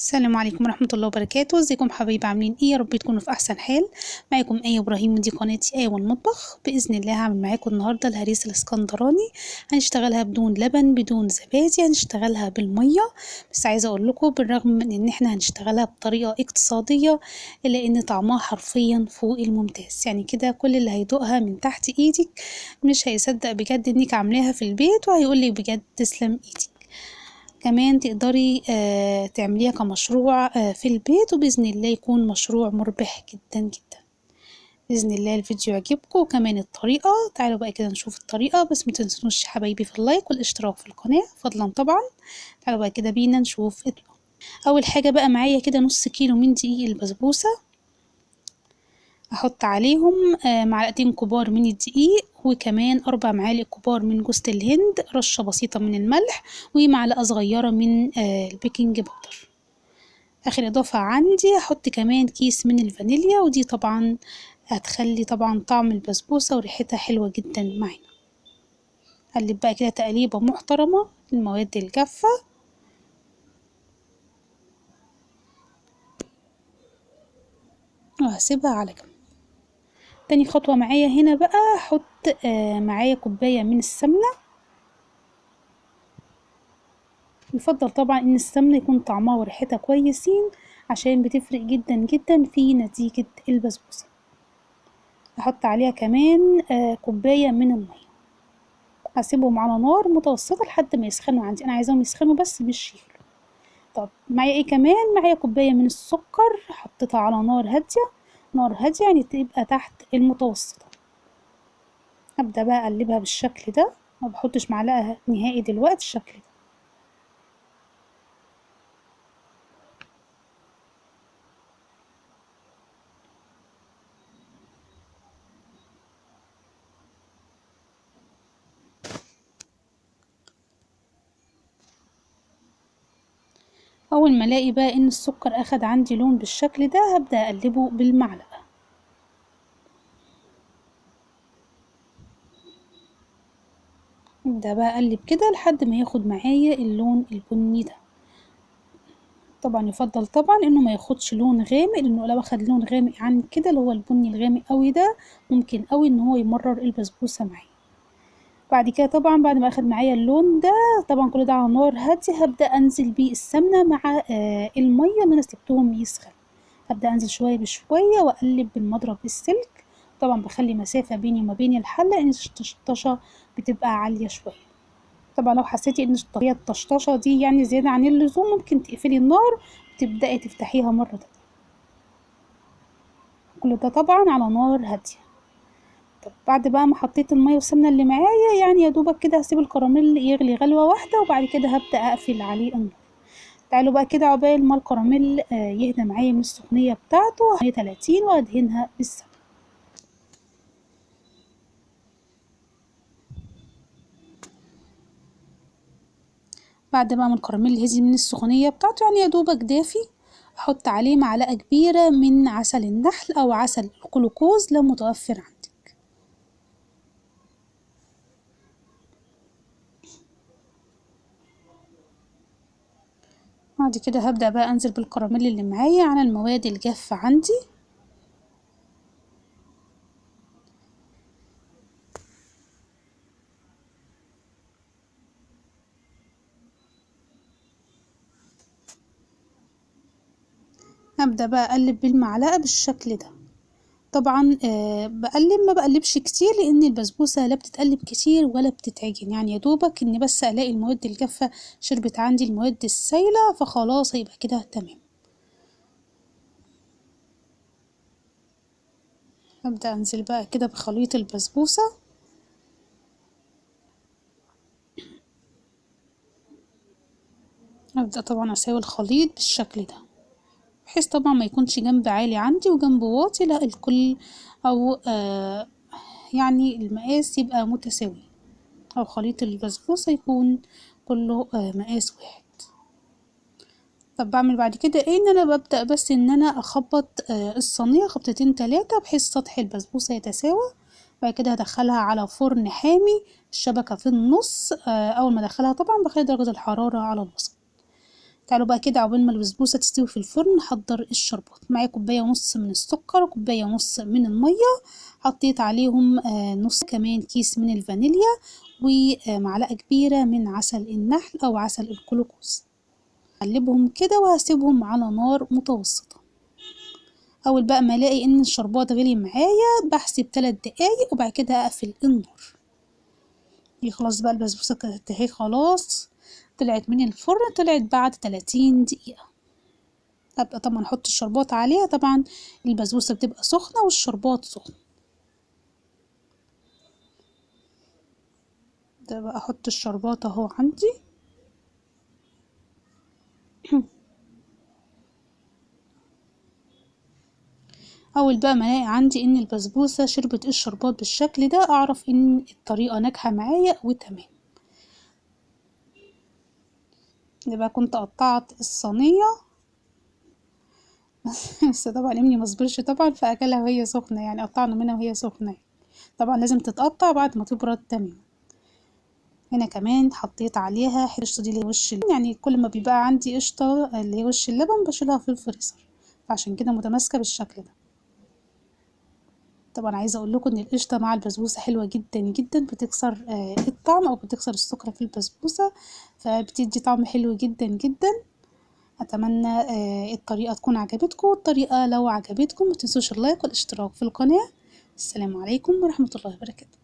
السلام عليكم ورحمة الله وبركاته. ازيكم حبايبي، عاملين ايه؟ يا رب تكونوا في احسن حال. معاكم ايه ابراهيم، ودي قناتي ايه والمطبخ. باذن الله هعمل معاكم النهارده الهريسه الاسكندراني. هنشتغلها بدون لبن بدون زبادي، هنشتغلها بالميه. بس عايزه اقول لكم بالرغم من ان احنا هنشتغلها بطريقه اقتصاديه الا ان طعمها حرفيا فوق الممتاز. يعني كده كل اللي هيدوقها من تحت ايدك مش هيصدق بجد انك عاملاها في البيت، وهيقولك بجد تسلم ايدك. كمان تقدري تعمليها كمشروع في البيت، وبإذن الله يكون مشروع مربح جدا جدا. بإذن الله الفيديو يعجبكم، وكمان الطريقة. تعالوا بقى كده نشوف الطريقة، بس متنسونوش حبايبي في اللايك والاشتراك في القناة فضلا طبعا. تعالوا بقى كده بينا نشوف الطريقة. أول حاجة بقى معايا كده نص كيلو من دقيق البسبوسة. احط عليهم معلقتين كبار من الدقيق، وكمان 4 معالق كبار من جوز الهند، رشة بسيطة من الملح، ومعلقة صغيرة من البيكنج باودر. اخر اضافة عندي هحط كمان كيس من الفانيليا، ودي طبعا هتخلي طبعا طعم البسبوسة وريحتها حلوة جدا معانا. قلب بقى كده تقليبة محترمة المواد الجافة، وهسيبها على جنب. تاني خطوة معايا هنا بقى هحط معايا كوباية من السمنة. يفضل طبعا ان السمنة يكون طعمها وريحتها كويسين، عشان بتفرق جدا جدا في نتيجة البسبوسة. هحط عليها كمان كوباية من المية. هسيبهم على نار متوسطة لحد ما يسخنوا عندي، انا عايزاهم يسخنوا بس مش يغلوا. طب معايا ايه كمان؟ معايا كوباية من السكر، حطيتها على نار هادية. نار هادية يعني تبقى تحت المتوسطة. هبدأ بقى اقلبها بالشكل ده، ما بحطش معلقة نهائي دلوقتي الشكل ده. اول ما الاقي بقى ان السكر اخد عندي لون بالشكل ده، هبدأ اقلبه بالمعلقة. ابدأ بقى اقلب كده لحد ما ياخد معايا اللون البني ده. طبعا يفضل طبعا انه ما ياخدش لون غامق، لانه لو اخد لون غامق عن كده اللي هو البني الغامق قوي ده، ممكن قوي ان هو يمرر البسبوسة معايا. بعد كده طبعا بعد ما اخد معايا اللون ده، طبعا كل ده على نار هادية، هبدأ انزل بيه السمنة مع المية اللي انا سبتهم يسخن. هبدأ انزل شوية بشوية واقلب بالمضرب السلك. طبعا بخلي مسافة بيني وما بين الحلة، لان الطشة بتبقى عالية شوية. طبعا لو حسيتي ان الطشطشة دي يعني زيادة عن اللزوم، ممكن تقفلي النار وتبدأي تفتحيها مرة تانية. كل ده طبعا على نار هادية. طب بعد بقى ما حطيت المية والسمنة اللي معايا، يعني يا دوبك كده هسيب الكراميل يغلي غلوة واحدة، وبعد كده هبدأ اقفل عليه النار. تعالوا بقى كده عقبال ما الكراميل يهدى معايا من السخنية بتاعته 30، وادهنها بالسمنة. بعد بقى ما الكراميل هدي من السخونية بتاعته، يعني يا دوبك دافي، احط عليه معلقة كبيرة من عسل النحل او عسل الجلوكوز لو متوفر عندك. بعد كده هبدأ بقى انزل بالكراميل اللي معايا على المواد الجافة عندي. هبدأ بقى اقلب بالمعلقة بالشكل ده. طبعا بقلب، ما بقلبش كتير، لان البسبوسة لا بتتقلب كتير ولا بتتعجن. يعني يا دوبك اني بس الاقي المواد الجافة شربت عندي المواد السايلة، فخلاص هيبقى كده تمام. هبدأ انزل بقى كده بخليط البسبوسة. هبدأ طبعا اساوي الخليط بالشكل ده، بحيث طبعا ما يكونش جنب عالي عندي وجنب واطي، لا الكل او يعني المقاس يبقى متساوي، او خليط البسبوسة يكون كله مقاس واحد. طب بعمل بعد كده ايه؟ ان انا ببدأ بس ان انا اخبط الصينية خبطتين 3، بحيث سطح البسبوسة يتساوى. بعد كده هدخلها على فرن حامي، الشبكة في النص. اول ما ادخلها طبعا بخلي درجة الحرارة على الوسط. تعالوا بقى كده عقبال ما البسبوسة تستوي في الفرن نحضر الشربات. معايا كوباية ونص من السكر وكوباية ونص من المية، حطيت عليهم نص كمان كيس من الفانيليا ومعلقة كبيرة من عسل النحل أو عسل الكلوكوز. أقلبهم كده وهسيبهم على نار متوسطة. أول بقى ما ألاقي إن الشربات غلي معايا بحسب 3 دقايق وبعد كده أقفل النار. خلاص بقى البسبوسة كانت اهي خلاص طلعت من الفرن، طلعت بعد 30 دقيقة. أبقى طبعا أحط الشربات عليها، طبعا البسبوسة بتبقى سخنة والشربات سخن. ده بقى أحط الشربات أهو عندي. أول بقى ما ألاقي عندي إن البسبوسة شربت الشربات بالشكل ده أعرف إن الطريقة ناجحة معايا وتمام. يبقى كنت قطعت الصينية بس طبعا ابني مصبرش طبعا فأكلها وهي سخنة، يعني قطعنا منها وهي سخنة. طبعا لازم تتقطع بعد ما تبرد تمام. هنا كمان حطيت عليها قشطة، دي اللي هي وش يعني كل ما بيبقى عندي قشطة اللي هي وش اللبن بشيلها في الفريزر، فعشان كده متماسكة بالشكل ده. طبعا عايزة اقول لكم ان القشطة مع البسبوسة حلوة جدا جدا، بتكسر الطعم او بتكسر السكر في البسبوسة، فبتدي طعم حلو جدا جدا. اتمنى الطريقة تكون عجبتكم، والطريقة لو عجبتكم متنسوش اللايك والاشتراك في القناة. السلام عليكم ورحمة الله وبركاته.